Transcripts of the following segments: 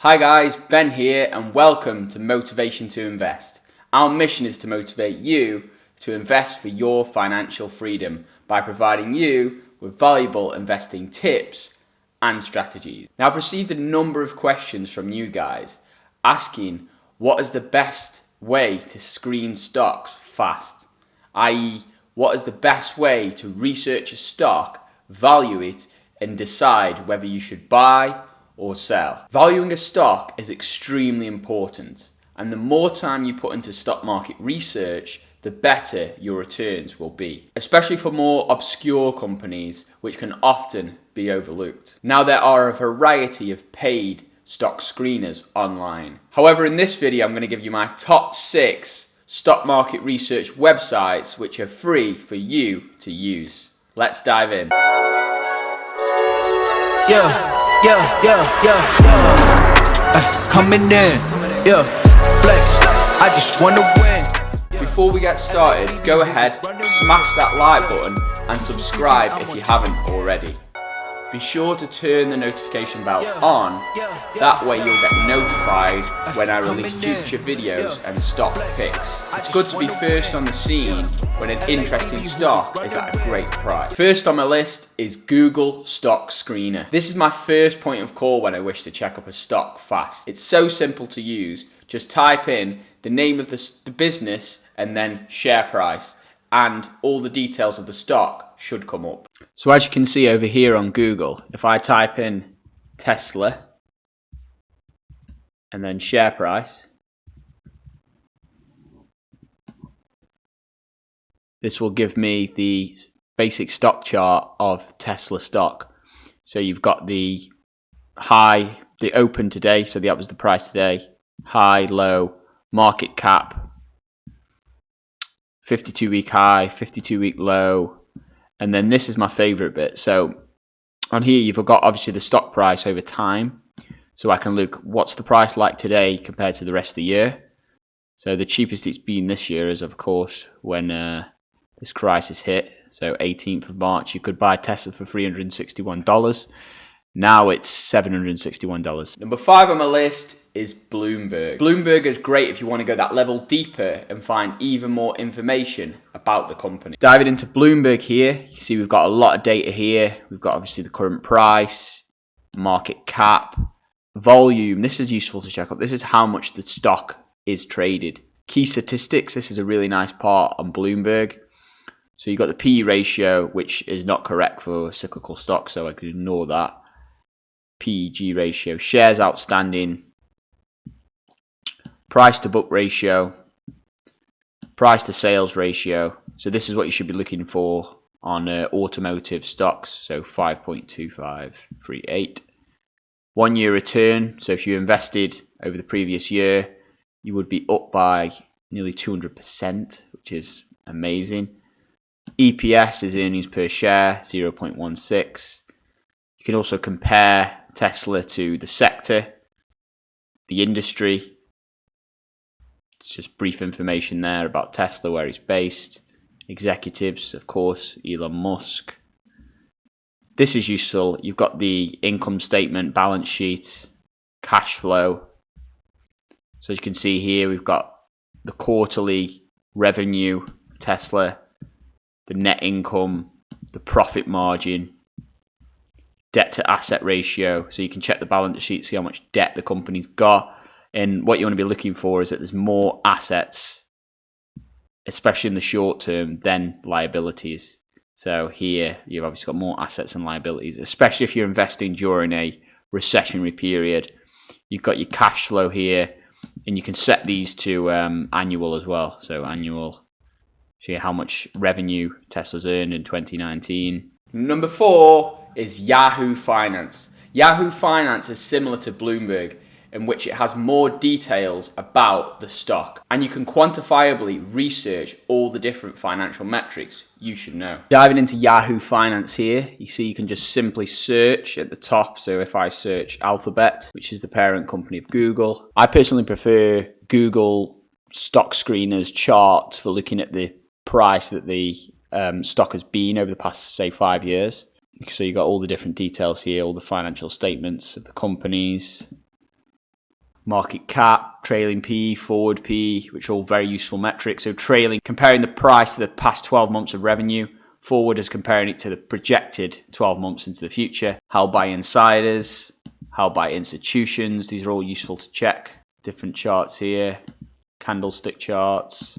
Hi guys, Ben here and welcome to Motivation to Invest. Our mission is to motivate you to invest for your financial freedom by providing you with valuable investing tips and strategies. Now, I've received a number of questions from you guys asking what is the best way to screen stocks fast, i.e. what is the best way to research a stock, value it and decide whether you should buy or sell. Valuing a stock is extremely important, and the more time you put into stock market research, the better your returns will be, especially for more obscure companies which can often be overlooked. Now, there are a variety of paid stock screeners online. However, in this video I'm going to give you my top 6 stock market research websites which are free for you to use. Let's dive in. Coming in, flex, I just wanna win. Before we get started, go ahead, smash that like button and subscribe if you haven't already. Be sure to turn the notification bell on, that way you'll get notified when I release future videos and stock picks. It's good to be first on the scene when an interesting stock is at a great price. First on my list is Google Stock Screener. This is my first point of call when I wish to check up a stock fast. It's so simple to use. Just type in the name of the business and then share price, and all the details of the stock should come up. So as you can see over here on Google, if I type in Tesla and then share price, this will give me the basic stock chart of Tesla stock. So you've got the high, the open today, so that was the price today, high, low, market cap, 52-week high, 52-week low, and then this is my favorite bit. So on here you've got obviously the stock price over time, so I can look what's the price like today compared to the rest of the year. So the cheapest it's been this year is of course when this crisis hit, so 18th of March. You could buy Tesla for $361. Now it's $761. Number 5 on my list is Bloomberg. Bloomberg is great if you want to go that level deeper and find even more information about the company. Diving into Bloomberg here, you see we've got a lot of data here. We've got obviously the current price, market cap, volume. This is useful to check up. This is how much the stock is traded. Key statistics, this is a really nice part on Bloomberg. So you've got the PE ratio, which is not correct for cyclical stocks, so I could ignore that. PEG ratio, shares outstanding, price to book ratio, price to sales ratio. So this is what you should be looking for on automotive stocks. So 5.2538. 1 year return. So if you invested over the previous year, you would be up by nearly 200%, which is amazing. EPS is earnings per share, 0.16. You can also compare Tesla to the sector, the industry. It's just brief information there about Tesla, where it's based. Executives, of course, Elon Musk. This is useful. You've got the income statement, balance sheet, cash flow. So as you can see here, we've got the quarterly revenue, Tesla, the net income, the profit margin, debt to asset ratio. So you can check the balance sheet, see how much debt the company's got. And what you want to be looking for is that there's more assets, especially in the short term, than liabilities. So here you've obviously got more assets and liabilities, especially if you're investing during a recessionary period. You've got your cash flow here, and you can set these to annual as well. So annual, see how much revenue Tesla's earned in 2019. Number 4 is Yahoo Finance. Yahoo Finance is similar to Bloomberg, in which it has more details about the stock, and you can quantifiably research all the different financial metrics you should know. Diving into Yahoo Finance here, you see you can just simply search at the top. So if I search Alphabet, which is the parent company of Google, I personally prefer Google Stock Screener's chart for looking at the price that the stock has been over the past, say, 5 years. So you got all the different details here, all the financial statements of the companies, market cap, trailing PE, forward PE, which are all very useful metrics. So trailing, comparing the price to the past 12 months of revenue. Forward is comparing it to the projected 12 months into the future. Held by insiders, held by institutions. These are all useful to check. Different charts here. Candlestick charts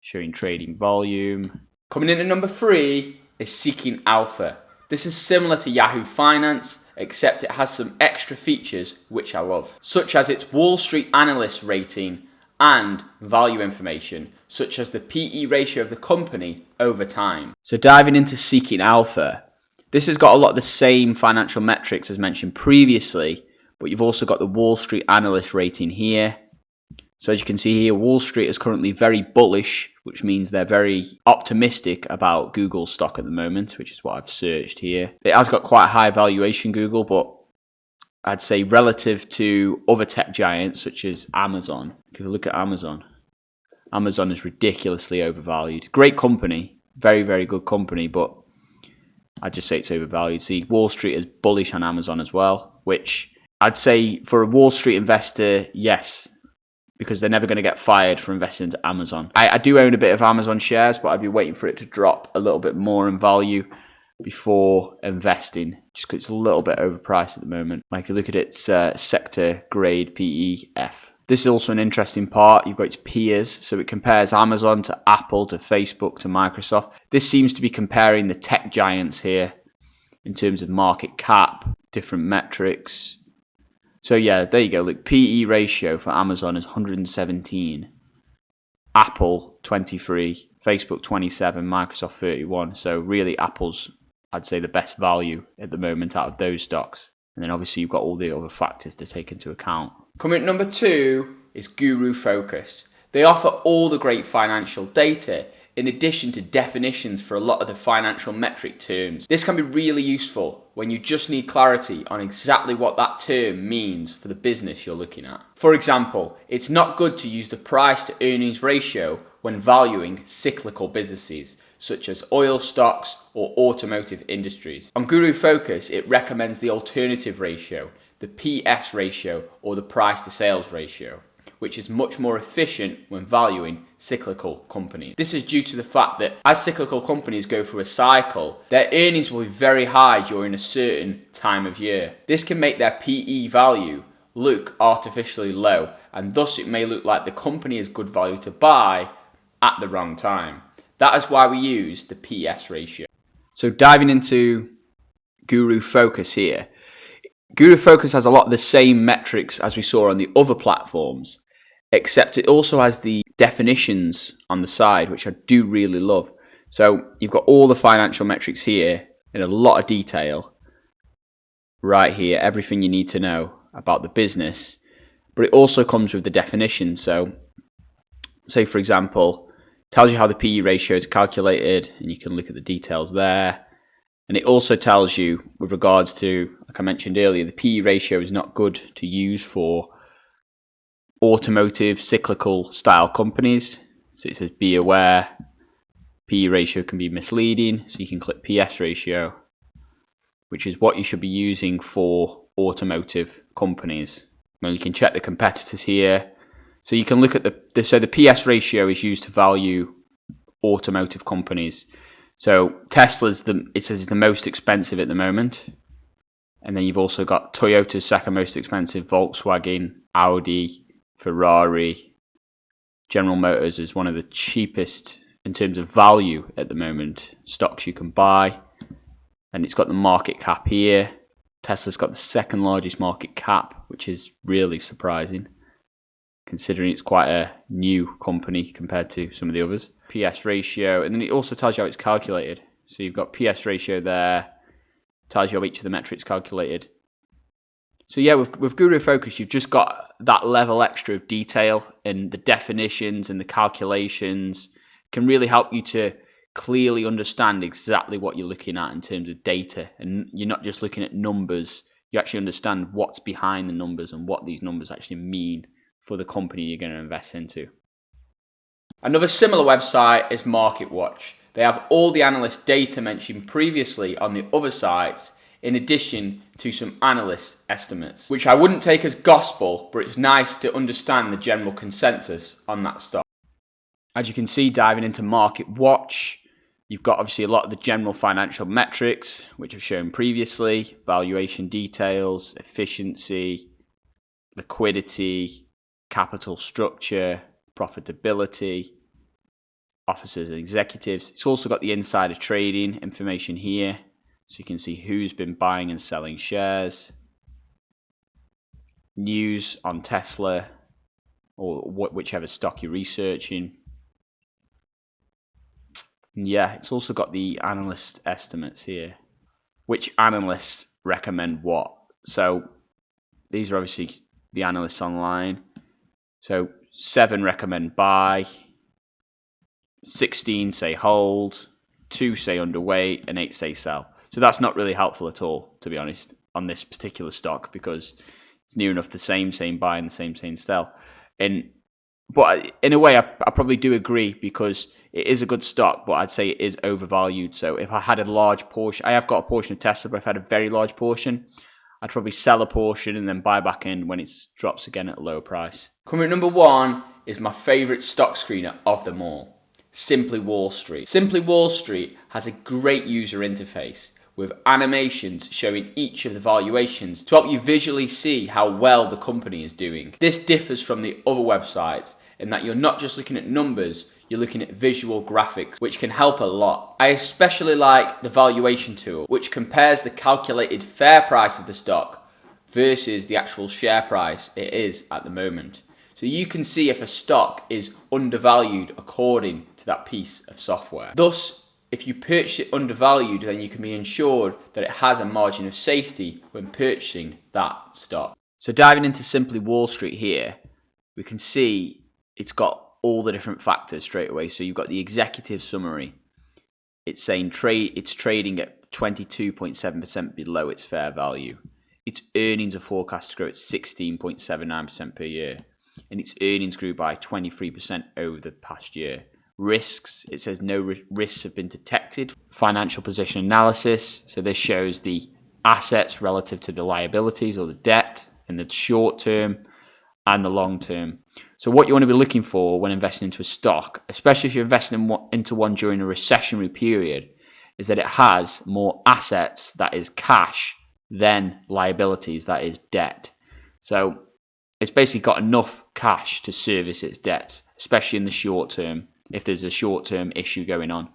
showing trading volume. Coming in at number 3 is Seeking Alpha. This is similar to Yahoo Finance, except it has some extra features which I love, such as its Wall Street analyst rating and value information, such as the PE ratio of the company over time. So diving into Seeking Alpha, this has got a lot of the same financial metrics as mentioned previously, but you've also got the Wall Street analyst rating here. So as you can see here, Wall Street is currently very bullish, which means they're very optimistic about Google's stock at the moment, which is what I've searched here. It has got quite a high valuation, Google, but I'd say relative to other tech giants such as Amazon. If you look at Amazon, Amazon is ridiculously overvalued. Great company, very, very good company, but I'd just say it's overvalued. See, Wall Street is bullish on Amazon as well, which I'd say for a Wall Street investor, yes, because they're never going to get fired for investing into Amazon. I do own a bit of Amazon shares, but I'd be waiting for it to drop a little bit more in value before investing, just because it's a little bit overpriced at the moment. Like if you look at its sector grade PEF. This is also an interesting part. You've got its peers, so it compares Amazon to Apple, to Facebook, to Microsoft. This seems to be comparing the tech giants here in terms of market cap, different metrics. So yeah, there you go. Look, PE ratio for Amazon is 117, Apple 23, Facebook 27, Microsoft 31. So really Apple's, I'd say, the best value at the moment out of those stocks. And then obviously you've got all the other factors to take into account. Coming at number 2 is Guru Focus. They offer all the great financial data in addition to definitions for a lot of the financial metric terms. This can be really useful when you just need clarity on exactly what that term means for the business you're looking at. For example, it's not good to use the price to earnings ratio when valuing cyclical businesses such as oil stocks or automotive industries. On Guru Focus, it recommends the alternative ratio, the PS ratio or the price to sales ratio, which is much more efficient when valuing cyclical companies. This is due to the fact that as cyclical companies go through a cycle, their earnings will be very high during a certain time of year. This can make their PE value look artificially low, and thus it may look like the company is good value to buy at the wrong time. That is why we use the PS ratio. So diving into Guru Focus here, Guru Focus has a lot of the same metrics as we saw on the other platforms, except it also has the definitions on the side, which I do really love. So you've got all the financial metrics here in a lot of detail right here, everything you need to know about the business, but it also comes with the definition. So say, for example, tells you how the PE ratio is calculated, and you can look at the details there. And it also tells you, with regards to, like I mentioned earlier, the PE ratio is not good to use for automotive cyclical style companies. So it says be aware, PE ratio can be misleading. So you can click PS ratio, which is what you should be using for automotive companies. Well, you can check the competitors here. So you can look at the PS ratio is used to value automotive companies. So Tesla's it says is the most expensive at the moment. And then you've also got Toyota's second most expensive, Volkswagen, Audi, Ferrari. General Motors is one of the cheapest in terms of value at the moment, stocks you can buy. And it's got the market cap here. Tesla's got the second largest market cap, which is really surprising, considering it's quite a new company compared to some of the others. PS ratio, and then it also tells you how it's calculated. So you've got PS ratio there, tells you how each of the metrics calculated. So yeah, with Guru Focus, you've just got that level extra of detail, and the definitions and the calculations can really help you to clearly understand exactly what you're looking at in terms of data. And you're not just looking at numbers, you actually understand what's behind the numbers and what these numbers actually mean for the company you're going to invest into. Another similar website is MarketWatch. They have all the analyst data mentioned previously on the other sites in addition to some analyst estimates, which I wouldn't take as gospel, but it's nice to understand the general consensus on that stock. As you can see, diving into Market Watch, you've got obviously a lot of the general financial metrics, which I've shown previously: valuation details, efficiency, liquidity, capital structure, profitability, officers and executives. It's also got the insider trading information here, so you can see who's been buying and selling shares, news on Tesla or whichever stock you're researching. Yeah, it's also got the analyst estimates here. Which analysts recommend what? So these are obviously the analysts online. So 7 recommend buy, 16 say hold, 2 say underweight, and 8 say sell. So that's not really helpful at all, to be honest, on this particular stock, because it's near enough the same saying buy and the same saying sell. But in a way, I probably do agree, because it is a good stock, but I'd say it is overvalued. So if I had a large portion, I have got a portion of Tesla, but if I had a very large portion, I'd probably sell a portion and then buy back in when it drops again at a lower price. Coming at number 1 is my favourite stock screener of them all, Simply Wall Street. Simply Wall Street has a great user interface with animations showing each of the valuations to help you visually see how well the company is doing. This differs from the other websites in that you're not just looking at numbers, you're looking at visual graphics, which can help a lot. I especially like the valuation tool, which compares the calculated fair price of the stock versus the actual share price it is at the moment. So you can see if a stock is undervalued according to that piece of software. Thus, if you purchase it undervalued, then you can be ensured that it has a margin of safety when purchasing that stock. So diving into Simply Wall Street here, we can see it's got all the different factors straight away. So you've got the executive summary. It's saying it's trading at 22.7% below its fair value. Its earnings are forecast to grow at 16.79% per year. And its earnings grew by 23% over the past year. Risks, it says no risks have been detected. Financial position analysis, so this shows the assets relative to the liabilities or the debt in the short term and the long term. So what you want to be looking for when investing into a stock, especially if you're investing into one during a recessionary period, is that it has more assets, that is cash, than liabilities, that is debt. So it's basically got enough cash to service its debts, especially in the short term, if there's a short-term issue going on,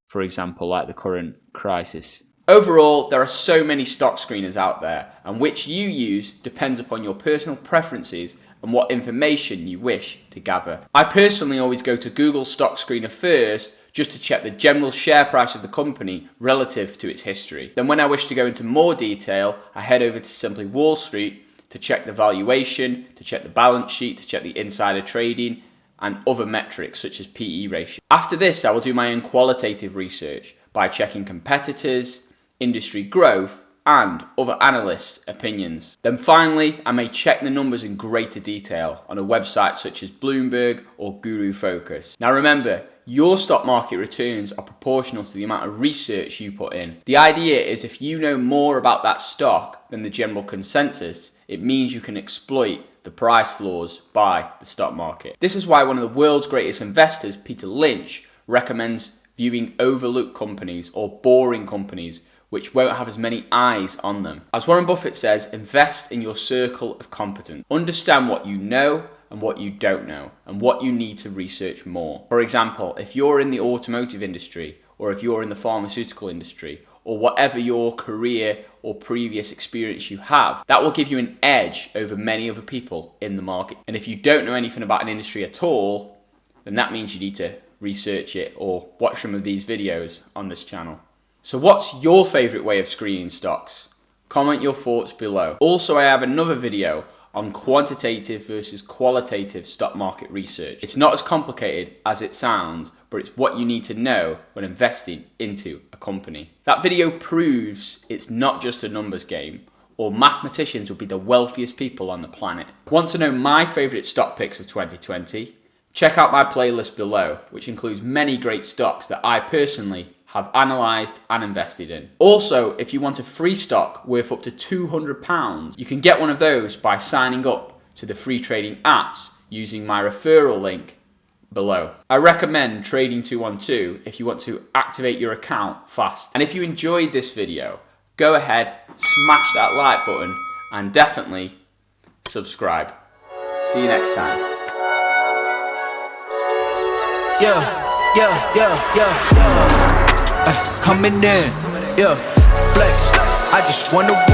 for example, like the current crisis. Overall, there are so many stock screeners out there, and which you use depends upon your personal preferences and what information you wish to gather. I personally always go to Google Stock Screener first, just to check the general share price of the company relative to its history. Then when I wish to go into more detail, I head over to Simply Wall Street to check the valuation, to check the balance sheet, to check the insider trading, and other metrics such as PE ratio. After this, I will do my own qualitative research by checking competitors, industry growth, and other analysts' opinions. Then finally, I may check the numbers in greater detail on a website such as Bloomberg or Guru Focus. Now remember, your stock market returns are proportional to the amount of research you put in. The idea is if you know more about that stock than the general consensus, it means you can exploit the price floors by the stock market. This is why one of the world's greatest investors, Peter Lynch, recommends viewing overlooked companies or boring companies which won't have as many eyes on them. As Warren Buffett says, invest in your circle of competence. Understand what you know and what you don't know, and what you need to research more. For example, if you're in the automotive industry, or if you're in the pharmaceutical industry, or whatever your career or previous experience you have, that will give you an edge over many other people in the market. And if you don't know anything about an industry at all, then that means you need to research it or watch some of these videos on this channel. So what's your favorite way of screening stocks? Comment your thoughts below. Also, I have another video on quantitative versus qualitative stock market research. It's not as complicated as it sounds, but it's what you need to know when investing into a company. That video proves it's not just a numbers game, or mathematicians would be the wealthiest people on the planet. Want to know my favourite stock picks of 2020? Check out my playlist below, which includes many great stocks that I personally have analysed and invested in. Also, if you want a free stock worth up to £200, you can get one of those by signing up to the free trading apps using my referral link below. I recommend Trading 212 if you want to activate your account fast. And if you enjoyed this video, go ahead, smash that like button, and definitely subscribe. See you next time. Coming in, yeah, flex. I just wanna win.